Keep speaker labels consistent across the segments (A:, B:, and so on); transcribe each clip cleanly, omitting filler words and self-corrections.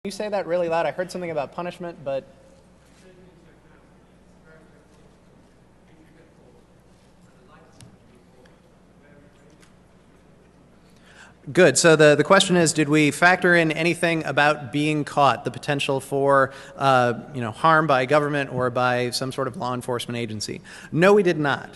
A: You say that really loud. I heard something about punishment, but good. So the question is, did we factor in anything about being caught, the potential for harm by government or by some sort of law enforcement agency? No, we did not.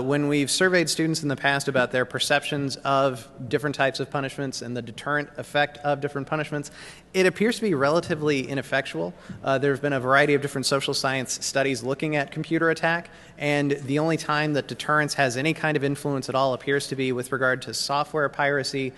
A: When we've surveyed students in the past about their perceptions of different types of punishments and the deterrent effect of different punishments, it appears to be relatively ineffectual. There have been a variety of different social science studies looking at computer attack, and the only time that deterrence has any kind of influence at all appears to be with regard to software piracy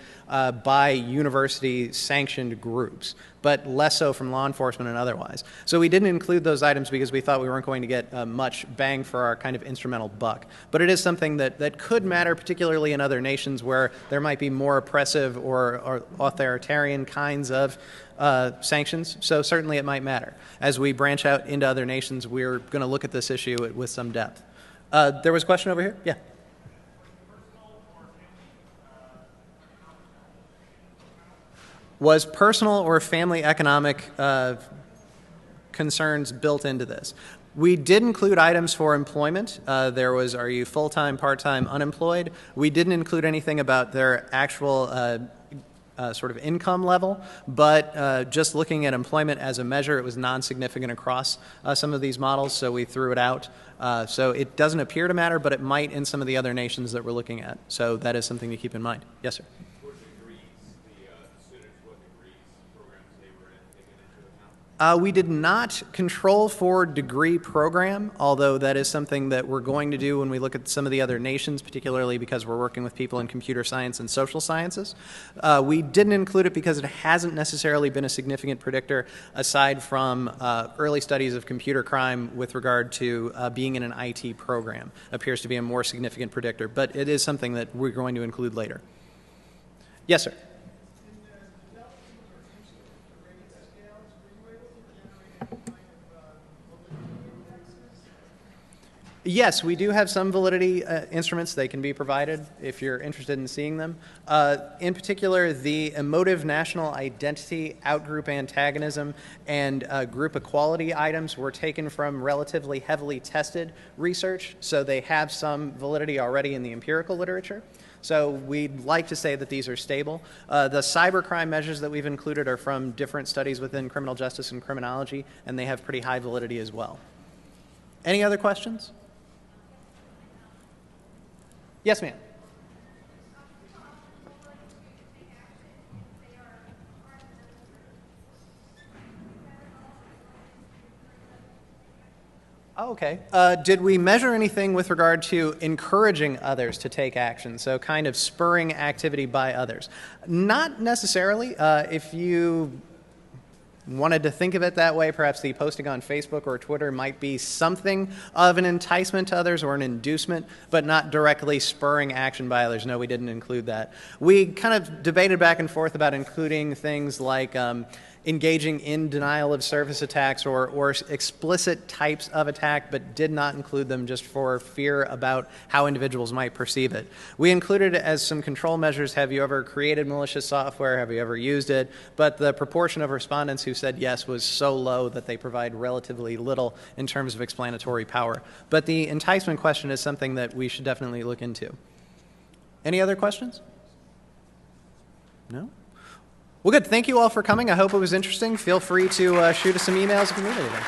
A: by university-sanctioned groups, but less so from law enforcement and otherwise. So we didn't include those items because we thought we weren't going to get much bang for our kind of instrumental buck. But it is something that could matter, particularly in other nations where there might be more oppressive or authoritarian kinds of sanctions. So certainly it might matter. As we branch out into other nations, we're going to look at this issue with some depth. There was a question over here? Yeah. Was personal or family economic concerns built into this? We did include items for employment. There was, are you full-time, part-time, unemployed? We didn't include anything about their actual sort of income level, but just looking at employment as a measure, it was non-significant across some of these models, so we threw it out. So it doesn't appear to matter, but it might in some of the other nations that we're looking at. So that is something to keep in mind. Yes, sir. We did not control for degree program, although that is something that we're going to do when we look at some of the other nations, particularly because we're working with people in computer science and social sciences. We didn't include it because it hasn't necessarily been a significant predictor aside from early studies of computer crime with regard to being in an IT program. Appears to be a more significant predictor, but it is something that we're going to include later. Yes, sir. Yes, we do have some validity instruments. They can be provided if you're interested in seeing them. In particular, the emotive national identity, outgroup antagonism, and group equality items were taken from relatively heavily tested research, so they have some validity already in the empirical literature. So we'd like to say that these are stable. The cybercrime measures that we've included are from different studies within criminal justice and criminology, and they have pretty high validity as well. Any other questions? Yes, ma'am. Oh, okay. Did we measure anything with regard to encouraging others to take action, so kind of spurring activity by others? Not necessarily. If you wanted to think of it that way, perhaps the posting on Facebook or Twitter might be something of an enticement to others or an inducement, but not directly spurring action by others. No, we didn't include that. We kind of debated back and forth about including things like engaging in denial of service attacks or explicit types of attack, but did not include them just for fear about how individuals might perceive it. We included it as some control measures. Have you ever created malicious software? Have you ever used it? But the proportion of respondents who said yes was so low that they provide relatively little in terms of explanatory power. But the enticement question is something that we should definitely look into. Any other questions? No? Well, good. Thank you all for coming. I hope it was interesting. Feel free to shoot us some emails if you need anything.